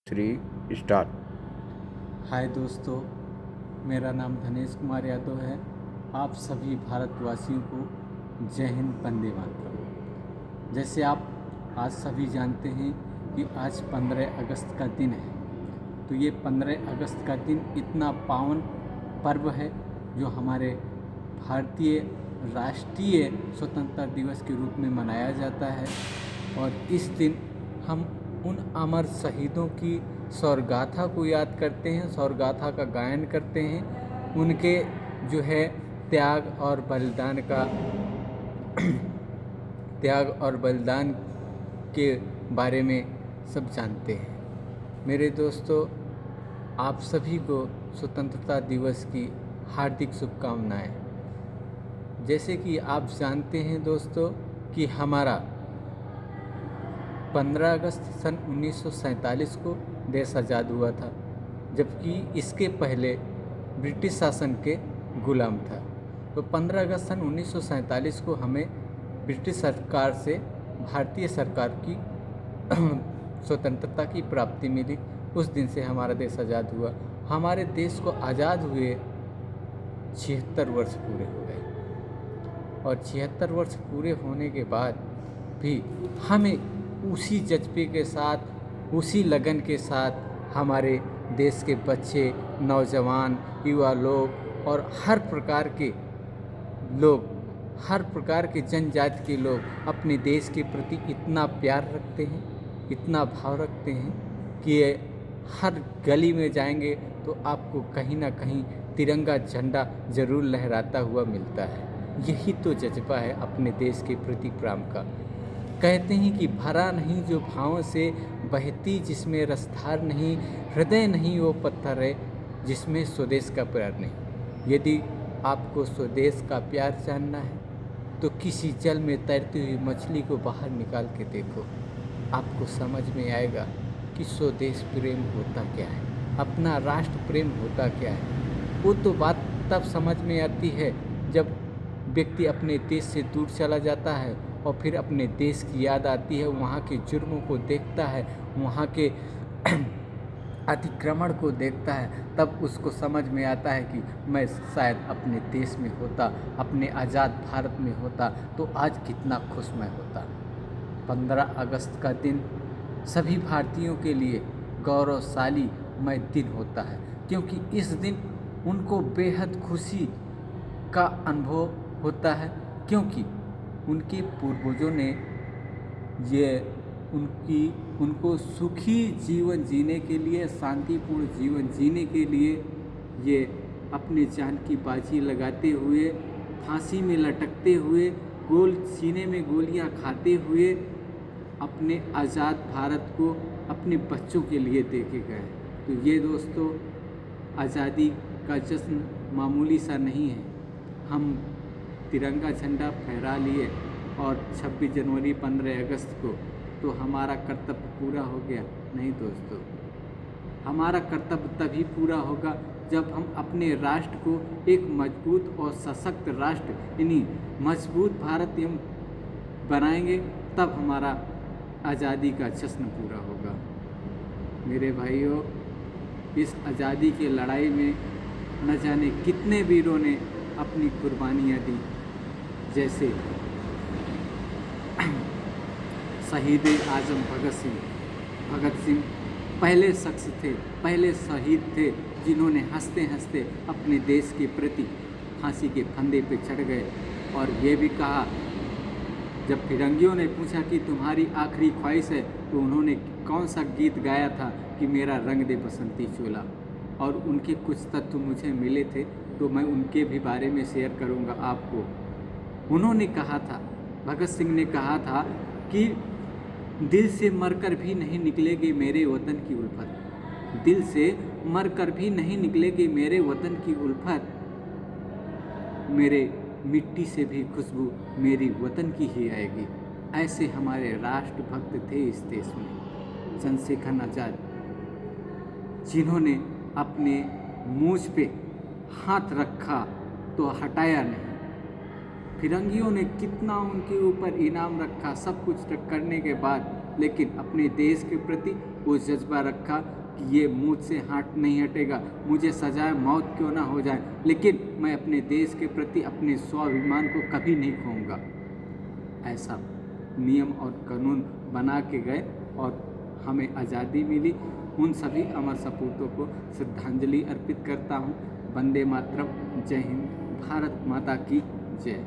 3 start. हाय दोस्तों, मेरा नाम धनेश कुमार यादव है। आप सभी भारतवासियों को जय हिंद, वंदे मातरम। जैसे आप आज सभी जानते हैं कि आज 15 अगस्त का दिन है, तो ये 15 अगस्त का दिन इतना पावन पर्व है जो हमारे भारतीय राष्ट्रीय स्वतंत्रता दिवस के रूप में मनाया जाता है। और इस दिन हम उन अमर शहीदों की शौर्यगाथा को याद करते हैं, शौर्यगाथा का गायन करते हैं, उनके जो है त्याग और बलिदान के बारे में सब जानते हैं। मेरे दोस्तों, आप सभी को स्वतंत्रता दिवस की हार्दिक शुभकामनाएं। जैसे कि आप जानते हैं दोस्तों कि हमारा 15 अगस्त सन 1947 को देश आज़ाद हुआ था, जबकि इसके पहले ब्रिटिश शासन के गुलाम था। तो 15 अगस्त सन 1947 को हमें ब्रिटिश सरकार से भारतीय सरकार की स्वतंत्रता की प्राप्ति मिली। उस दिन से हमारा देश आज़ाद हुआ। हमारे देश को आज़ाद हुए 76 वर्ष पूरे हो गए, और 76 वर्ष पूरे होने के बाद भी हमें उसी जज्बे के साथ, उसी लगन के साथ हमारे देश के बच्चे, नौजवान, युवा लोग और हर प्रकार के जनजाति के लोग अपने देश के प्रति इतना प्यार रखते हैं, इतना भाव रखते हैं कि हर गली में जाएंगे तो आपको कहीं ना कहीं तिरंगा झंडा ज़रूर लहराता हुआ मिलता है। यही तो जज्बा है अपने देश के प्रति प्रेम का। कहते हैं कि भरा नहीं जो भावों से, बहती जिसमें रसधार नहीं, हृदय नहीं वो पत्थर है जिसमें स्वदेश का प्यार नहीं। यदि आपको स्वदेश का प्यार जानना है तो किसी जल में तैरती हुई मछली को बाहर निकाल के देखो, आपको समझ में आएगा कि स्वदेश प्रेम होता क्या है, अपना राष्ट्र प्रेम होता क्या है। वो तो बात तब समझ में आती है जब व्यक्ति अपने देश से दूर चला जाता है और फिर अपने देश की याद आती है, वहाँ के जुर्मों को देखता है, वहाँ के अतिक्रमण को देखता है, तब उसको समझ में आता है कि मैं शायद अपने देश में होता, अपने आज़ाद भारत में होता तो आज कितना खुश मैं होता। 15 अगस्त का दिन सभी भारतीयों के लिए गौरवशालीमय दिन होता है, क्योंकि इस दिन उनको बेहद खुशी का अनुभव होता है, क्योंकि उनके पूर्वजों ने उनको सुखी जीवन जीने के लिए, शांतिपूर्ण जीवन जीने के लिए ये अपने जान की बाजी लगाते हुए, फांसी में लटकते हुए, सीने में गोलियां खाते हुए अपने आज़ाद भारत को अपने बच्चों के लिए दे के गए। तो ये दोस्तों, आज़ादी का जश्न मामूली सा नहीं है। हम तिरंगा झंडा फहरा लिए और 26 जनवरी 15 अगस्त को तो हमारा कर्तव्य पूरा हो गया? नहीं दोस्तों, हमारा कर्तव्य तभी पूरा होगा जब हम अपने राष्ट्र को एक मजबूत और सशक्त राष्ट्र, यानी मजबूत भारत बनाएंगे, तब हमारा आज़ादी का जश्न पूरा होगा। मेरे भाइयों, इस आज़ादी की लड़ाई में न जाने कितने वीरों ने अपनी कुर्बानियाँ दी। जैसे शहीद आजम भगत सिंह पहले शख्स थे, पहले शहीद थे जिन्होंने हंसते हंसते अपने देश के प्रति फांसी के फंदे पे चढ़ गए और ये भी कहा, जब फिरंगियों ने पूछा कि तुम्हारी आखिरी ख्वाहिश है, तो उन्होंने कौन सा गीत गाया था कि मेरा रंग दे बसंती चोला। और उनके कुछ तत्व मुझे मिले थे, तो मैं उनके भी बारे में शेयर करूंगा आपको। उन्होंने कहा था, भगत सिंह ने कहा था कि दिल से मरकर भी नहीं निकलेगी मेरे वतन की उल्फत, दिल से मरकर भी नहीं निकलेगी मेरे वतन की उल्फत, मेरे मिट्टी से भी खुशबू मेरी वतन की ही आएगी। ऐसे हमारे राष्ट्रभक्त थे इस देश में चंद्रशेखर आज़ाद, जिन्होंने अपने मूंछ पे हाथ रखा तो हटाया नहीं। फिरंगियों ने कितना उनके ऊपर इनाम रखा, सब कुछ करने के बाद लेकिन अपने देश के प्रति वो जज्बा रखा कि ये मुझसे हाथ नहीं हटेगा, मुझे सजाए मौत क्यों ना हो जाए, लेकिन मैं अपने देश के प्रति अपने स्वाभिमान को कभी नहीं खोऊंगा। ऐसा नियम और कानून बना के गए और हमें आज़ादी मिली। उन सभी अमर सपूतों को श्रद्धांजलि अर्पित करता हूँ। वंदे मातरम। जय हिंद। भारत माता की जय।